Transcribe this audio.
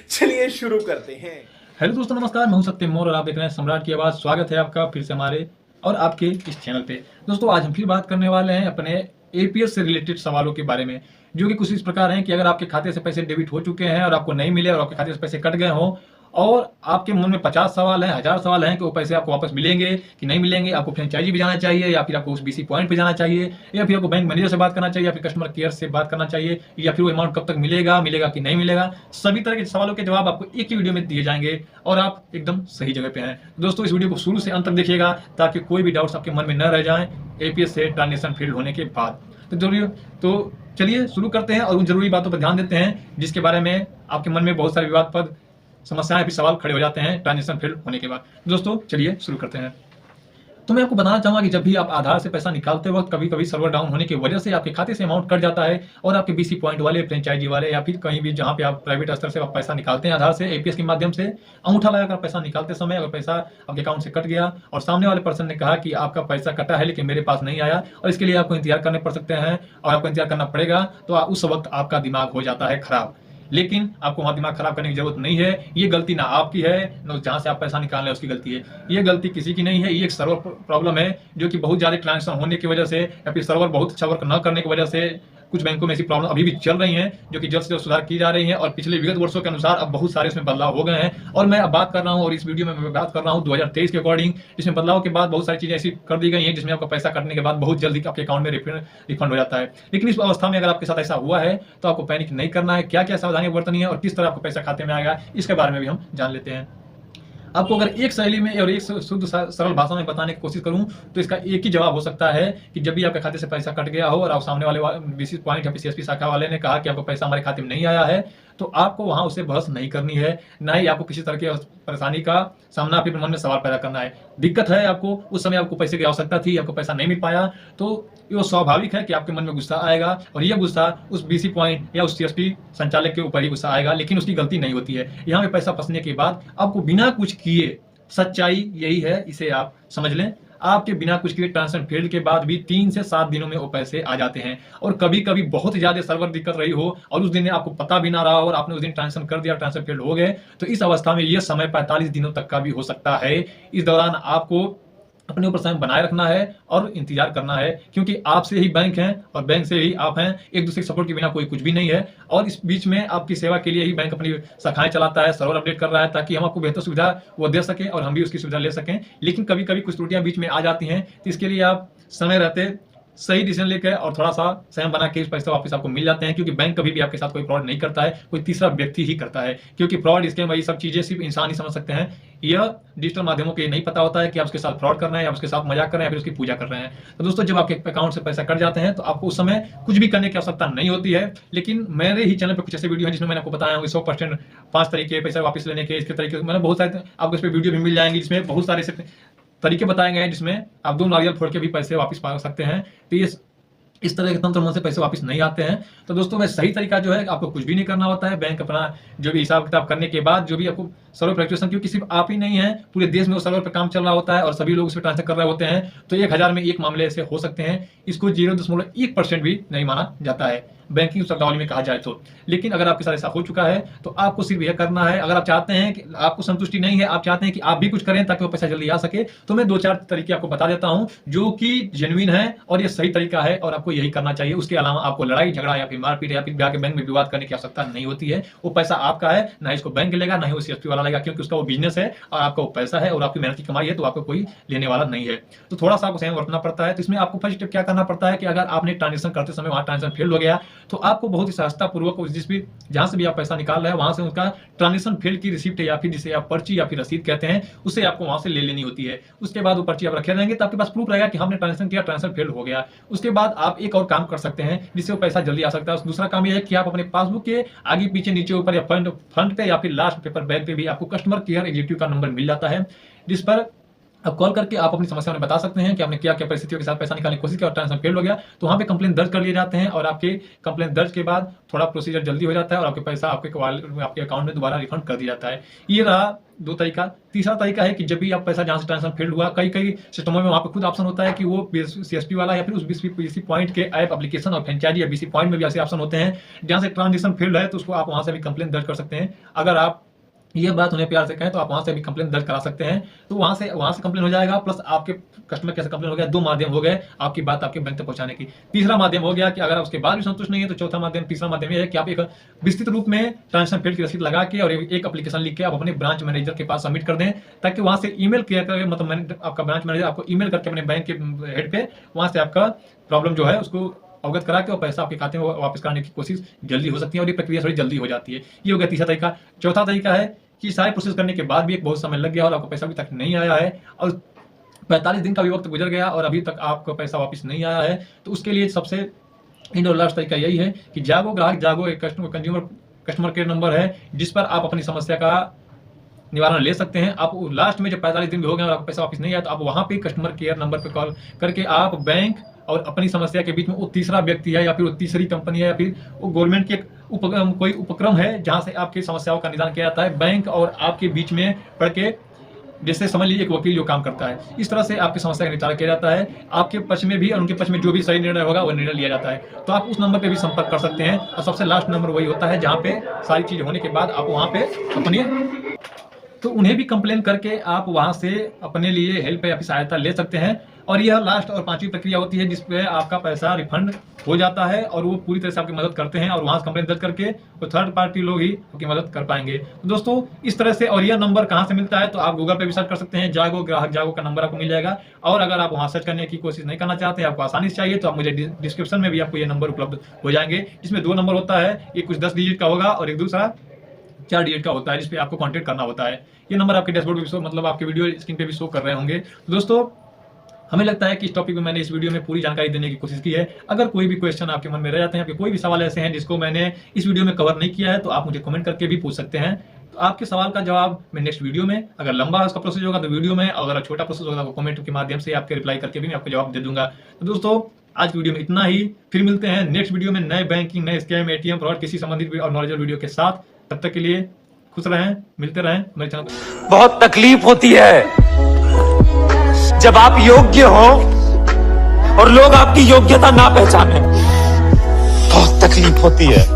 चलिए शुरू करते हैं। हेलो दोस्तों, नमस्कार। मैं हूं सत्यम मौर्य और आप देख रहे हैं सम्राट की आवाज़। स्वागत है आपका फिर से हमारे और आपके इस चैनल पे। दोस्तों, आज हम फिर बात करने वाले हैं अपने एपीएस से रिलेटेड सवालों के बारे में, जो कि कुछ इस प्रकार हैं कि अगर आपके खाते से पैसे डेबिट हो चुके हैं और आपको नहीं मिले और आपके खाते से पैसे कट गए हों और आपके मन में 50 सवाल हैं, 1000 सवाल हैं कि वो पैसे आपको वापस मिलेंगे कि नहीं मिलेंगे, आपको फ्रेंचाइजी भी जाना चाहिए या फिर आपको उस बीसी पॉइंट पे जाना चाहिए या फिर आपको बैंक मैनेजर से बात करना चाहिए या फिर कस्टमर केयर से बात करना चाहिए या फिर वो अमाउंट कब तक मिलेगा कि नहीं मिलेगा। सभी तरह के सवालों के जवाब आपको एक ही वीडियो में दिए जाएंगे और आप एकदम सही जगह पे हैं। दोस्तों, इस वीडियो को शुरू से अंत तक देखिएगा ताकि कोई भी डाउट्स आपके मन में न रह जाएं एपीएस से ट्रांजेक्शन फील्ड होने के बाद। तो जरूरी तो चलिए शुरू करते हैं और उन जरूरी बातों पर ध्यान देते हैं जिसके बारे में आपके मन में बहुत सारे विवादास्पद समस्याएं भी सवाल खड़े हो जाते हैं ट्रांजेक्शन फेल होने के बाद। दोस्तों, चलिए शुरू करते हैं। तो मैं आपको बताना चाहूंगा कि जब भी आप आधार से पैसा निकालते वक्त कभी कभी सर्वर डाउन होने की वजह से आपके खाते से अमाउंट कट जाता है और आपके बीसी पॉइंट वाले, फ्रेंचाइजी वाले या फिर कहीं भी जहां पे आप प्राइवेट स्तर से आप पैसा निकालते हैं आधार से एपीएस के माध्यम से, अंगूठा लगाकर पैसा निकालते समय अगर पैसा आपके अकाउंट से कट गया और सामने वाले पर्सन ने कहा कि आपका पैसा कटा है लेकिन मेरे पास नहीं आया और इसके लिए आपको इंतजार करने पड़ सकते हैं और आपको इंतजार करना पड़ेगा, तो उस वक्त आपका दिमाग हो जाता है खराब। लेकिन आपको वहां दिमाग खराब करने की जरूरत नहीं है। ये गलती ना आपकी है, न जहां से आप पैसा निकाल रहे हैं उसकी गलती है। ये गलती किसी की नहीं है। ये एक सर्वर प्रॉब्लम है जो कि बहुत ज्यादा ट्रांजेक्शन होने की वजह से या फिर सर्वर बहुत अच्छा वर्क न करने की वजह से कुछ बैंकों में ऐसी प्रॉब्लम अभी भी चल रही हैं जो कि जल्द से जल्द सुधार की जा रही हैं और पिछले विगत वर्षों के अनुसार अब बहुत सारे इसमें बदलाव हो गए हैं। और मैं अब बात कर रहा हूं और इस वीडियो में मैं बात कर रहा हूं 2023 के अकॉर्डिंग, जिसमें बदलाव के बाद बहुत सारी चीजें ऐसी कर दी गई हैं जिसमें आपका पैसा कटने के बाद बहुत जल्दी आपके अकाउंट में रिफंड हो जाता है। लेकिन इस अवस्था में अगर आपके साथ ऐसा हुआ है तो आपको पैनिक नहीं करना है। क्या क्या सावधानी बरतनी है और किस तरह आपको पैसा खाते में आएगा, इसके बारे में भी हम जान लेते हैं। आपको अगर एक शैली में और एक शुद्ध सरल भाषा में बताने की कोशिश करूं तो इसका एक ही जवाब हो सकता है कि जब भी आपके खाते से पैसा कट गया हो और आप सामने वाले बीसी पॉइंट या सीएसपी शाखा वाले ने कहा कि आपको पैसा हमारे खाते में नहीं आया है, तो आपको वहां उससे बहस नहीं करनी है, ना ही आपको किसी तरह की परेशानी का सामना अपने मन में सवाल पैदा करना है। दिक्कत है आपको, उस समय आपको पैसे की आवश्यकता थी, आपको पैसा नहीं मिल पाया, तो ये स्वाभाविक है कि आपके मन में गुस्सा आएगा और यह गुस्सा उस बीसी पॉइंट या उस सीएसपी संचालक के ऊपर ही गुस्सा आएगा, लेकिन उसकी गलती नहीं होती है। यहाँ पे पैसा फंसने के बाद आपको बिना कुछ किए, सच्चाई यही है, इसे आप समझ लें, आपके बिना कुछ किए ट्रांजेक्शन फेल्ड के बाद भी 3 से 7 दिनों में वो पैसे आ जाते हैं। और कभी कभी बहुत ज्यादा सर्वर दिक्कत रही हो और उस दिन आपको पता भी ना रहा हो और आपने उस दिन ट्रांजेक्शन कर दिया, ट्रांजेक्शन फेल्ड हो गए, तो इस अवस्था में यह समय 45 दिनों तक का भी हो सकता है। इस दौरान आपको अपने ऊपर संयम बनाए रखना है और इंतजार करना है, क्योंकि आपसे ही बैंक हैं और बैंक से ही आप हैं। एक दूसरे के सपोर्ट के बिना कोई कुछ भी नहीं है और इस बीच में आपकी सेवा के लिए ही बैंक अपनी शाखाएं चलाता है, सर्वर अपडेट कर रहा है ताकि हम आपको बेहतर सुविधा वो दे सकें और हम भी उसकी सुविधा ले सकें। लेकिन कभी कभी कुछ त्रुटियां बीच में आ जाती हैं, तो इसके लिए आप समय रहते सही डिसीजन लेकर और थोड़ा सा संयम बना के पैसे वापस आपको मिल जाते हैं, क्योंकि बैंक कभी भी आपके साथ कोई फ्रॉड नहीं करता है, कोई तीसरा व्यक्ति ही करता है। क्योंकि फ्रॉड, स्कैम, ये सब चीजें सिर्फ इंसान ही समझ सकते हैं। यह डिजिटल माध्यमों के नहीं पता होता है कि आप उसके साथ फ्रॉड कर रहे हैं या उसके साथ मजाक कर रहे हैं या फिर उसकी पूजा कर रहे हैं। तो दोस्तों, जब आपके अकाउंट से पैसा कट जाते हैं तो आपको उस समय कुछ भी करने की आवश्यकता नहीं होती है। लेकिन मेरे ही चैनल पर कुछ ऐसे वीडियो हैं जिसमें मैंने आपको बताया हूँ 100% 5 तरीके पैसा वापस लेने के, इसके तरीके मैंने बहुत सारे आपको इस पर वीडियो भी मिल जाएंगे जिसमें बहुत सारे तरीके बताए गए हैं जिसमें आप 2 नारियल फोड़ के भी पैसे वापस पा सकते हैं। तो ये इस तरह के तंत्र मन से पैसे वापस नहीं आते हैं। तो दोस्तों, मैं सही तरीका जो है, आपको कुछ भी नहीं करना होता है। बैंक अपना जो भी हिसाब किताब करने के बाद जो भी आपको सर्वर फ्लक्चुएशन, क्योंकि सिर्फ आप ही नहीं है, पूरे देश में वो सर्वर पर काम चल रहा होता है और सभी लोग उस पर ट्रांसफर कर रहे होते हैं, तो 1000 में एक मामले ऐसे हो सकते हैं। इसको 0.1% भी नहीं माना जाता है बैंकिंग शब्दावली में कहा जाए तो। लेकिन अगर आपके साथ ऐसा हो चुका है तो आपको सिर्फ यह करना है, अगर आप चाहते हैं कि आपको संतुष्टि नहीं है, आप चाहते हैं कि आप भी कुछ करें ताकि वो पैसा जल्दी आ सके, तो मैं 2-4 तरीके आपको बता देता हूं जो कि जेन्युइन है और ये सही तरीका है और आपको यही करना चाहिए। उसके अलावा आपको लड़ाई झगड़ा या फिर मारपीट या फिर जाके बैंक में विवाद करने की आवश्यकता नहीं होती है। वो पैसा आपका है, ना इसको बैंक लेगा ना ही वो सीएसपी वाला लेगा, क्योंकि उसका वो बिजनेस है और आपका वो पैसा है और आपकी मेहनत की कमाई है, तो आपको कोई लेने वाला नहीं है। तो थोड़ा सा आपको संयम बरतना पड़ता है। तो इसमें आपको फर्स्ट स्टेप क्या करना पड़ता है कि अगर आपने ट्रांजेक्शन करते समय वहां ट्रांजेक्शन फेल हो गया तो आपको बहुत सहजता पूर्वक जिस भी जहां से भी आप पैसा निकाल रहे हैं वहां से उनका ट्रांजेक्शन फेल की रिसिप्ट या फिर जिसे आप पर्ची या फिर रसीद कहते हैं, उसे आपको वहां से ले लेनी होती है। उसके बाद वो पर्ची आप रखे रहेंगे तो आपके पास प्रूफ रहेगा कि हमने ट्रांजेक्शन किया, ट्रांजेक्शन फेल हो गया। उसके बाद आप एक और काम कर सकते हैं जिससे वो पैसा जल्दी आ सकता है। दूसरा काम यह है कि आप अपने पासबुक के आगे पीछे नीचे ऊपर या फ्रंट पे या फिर लास्ट पेपर बैक पे भी आपको कस्टमर केयर एग्जीक्यूटिव का नंबर मिल जाता है, जिस पर अब कॉल करके आप अपनी समस्या में बता सकते हैं कि आपने क्या क्या परिस्थितियों के साथ पैसा निकालने की कोशिश की और ट्रांजेक्शन फेल हो गया, तो वहाँ पे कंप्लेन दर्ज कर लिए जाते हैं और आपके कंप्लेन दर्ज के बाद थोड़ा प्रोसीजर जल्दी हो जाता है और आपके पैसा आपके अकाउंट में दोबारा रिफंड कर दिया जाता है। ये रहा 2 तरीका। तीसरा तरीका है कि जब भी आप पैसा जहाँ से ट्रांजेक्शन फेल्ड हुआ, कई सिस्टमों में वहाँ पे खुद ऑप्शन होता है कि वो सीएसपी वाला या फिर उस बीसी पॉइंट के ऐप एप्लीकेशन और फ्रेंचाइजी या बीसी पॉइंट में भी ऐसे ऑप्शन होते हैं जहाँ से ट्रांजेक्शन फेल्ड है, तो उसको आप वहाँ से भी कंप्लेन दर्ज कर सकते हैं। अगर आप ये बात उन्हें प्यार से कहें तो आप वहां से भी कंप्लेन दर्ज करा सकते हैं, तो वहां से कंप्लेन हो जाएगा। प्लस आपके कस्टमर कैसे कंप्लेन हो गया, 2 माध्यम हो गए आपकी बात आपके बैंक तक पहुंचाने की। तीसरा माध्यम हो गया कि अगर उसके बाद भी संतुष्ट नहीं है तो तीसरा माध्यम ये है कि आप एक विस्तृत रूप में ट्रांजेक्शन फेल्ड की रसीद लगा के और एक एप्लीकेशन लिख के आप अपने ब्रांच मैनेजर के पास सबमिट कर दें, ताकि वहां से ईमेल किया करें, मतलब आपका ब्रांच मैनेजर आपको ईमेल करके अपने बैंक के हेड पे वहां से आपका प्रॉब्लम जो है उसको अवगत करा के और पैसा आपके खाते में वापस कराने की कोशिश जल्दी हो सकती है और ये प्रक्रिया थोड़ी जल्दी हो जाती है। ये हो गया तीसरा तरीका। चौथा तरीका है कि सारे प्रोसेस करने के बाद भी एक बहुत समय लग गया और आपको पैसा अभी तक नहीं आया है और 45 दिन का भी वक्त गुजर गया और अभी तक आपको पैसा वापस नहीं आया है, तो उसके लिए सबसे इंड और लास्ट तरीका यही है कि जागो ग्राहक जागो एक कस्टमर केयर नंबर है जिस पर आप अपनी समस्या का निवारण ले सकते हैं। आप लास्ट में जब 45 दिन भी हो गए और आपको पैसा वापस नहीं आया तो आप वहां पे कस्टमर केयर नंबर पे कॉल करके आप बैंक और अपनी समस्या के बीच में वो तीसरा व्यक्ति है या फिर वो तीसरी कंपनी है या फिर वो गवर्नमेंट की कोई उपक्रम है जहां से आपकी समस्याओं का निदान किया जाता है, बैंक और आपके बीच में पड़ के, जैसे समझ लीजिए एक वकील जो काम करता है, इस तरह से आपकी समस्या का निपटारा किया जाता है। आपके पक्ष में भी और उनके पक्ष में जो भी सही निर्णय होगा वो निर्णय लिया जाता है। तो आप उस नंबर पे भी संपर्क कर सकते हैं और सबसे लास्ट नंबर वही होता है जहाँ पे सारी चीज होने के बाद आप वहाँ पे अपनी तो उन्हें भी कंप्लेन करके आप वहां से अपने लिए हेल्प या फिर सहायता ले सकते हैं। और यह लास्ट और 5वीं प्रक्रिया होती है जिसपे आपका पैसा रिफंड हो जाता है और वो पूरी तरह से आपकी मदद करते हैं और वहां से कंप्लेन दर्ज करके वो थर्ड पार्टी लोग ही आपकी मदद कर पाएंगे। तो दोस्तों इस तरह से, और यह नंबर कहाँ से मिलता है तो आप गूगल पे भी सर्च कर सकते हैं, जागो ग्राहक जागो का नंबर आपको मिल जाएगा। और अगर आप वहां सर्च करने की कोशिश नहीं करना चाहते, आपको आसानी से चाहिए, तो आप मुझे डिस्क्रिप्शन में भी आपको ये नंबर उपलब्ध हो जाएंगे, जिसमें 2 नंबर होता है, एक कुछ 10 डिजिट का होगा और एक दूसरा 4 डिजिट का होता है, जिसपे आपको कांटेक्ट करना होता है। ये नंबर आपके डैशबोर्ड पे भी शो, मतलब आपके वीडियो स्क्रीन पे भी शो कर रहे होंगे। तो दोस्तों हमें लगता है कि इस टॉपिक में मैंने इस वीडियो में पूरी जानकारी देने की कोशिश की है। अगर कोई भी क्वेश्चन आपके मन में रह जाते हैं, आपके कोई भी सवाल ऐसे हैं जिसको मैंने इस वीडियो में कवर नहीं किया है, तो आप मुझे कमेंट करके भी पूछ सकते हैं। तो आपके सवाल का जवाब मैं नेक्स्ट वीडियो में, अगर लंबा उसका प्रोसेस होगा तो वीडियो में, अगर छोटा प्रोसेस होगा तो कमेंट के माध्यम से आपके रिप्लाई करके भी मैं आपको जवाब दे दूंगा। तो दोस्तों आज की वीडियो में इतना ही, फिर मिलते हैं नेक्स्ट वीडियो में नए बैंकिंग, नए स्कैम, एटीएम फ्रॉड, किसी संबंधित और नॉलेजेबल वीडियो के साथ। तब तक के लिए खुश रहें, मिलते रहें मेरे चैनल पर। बहुत तकलीफ होती है जब आप योग्य हो और लोग आपकी योग्यता ना पहचाने, बहुत तकलीफ होती है।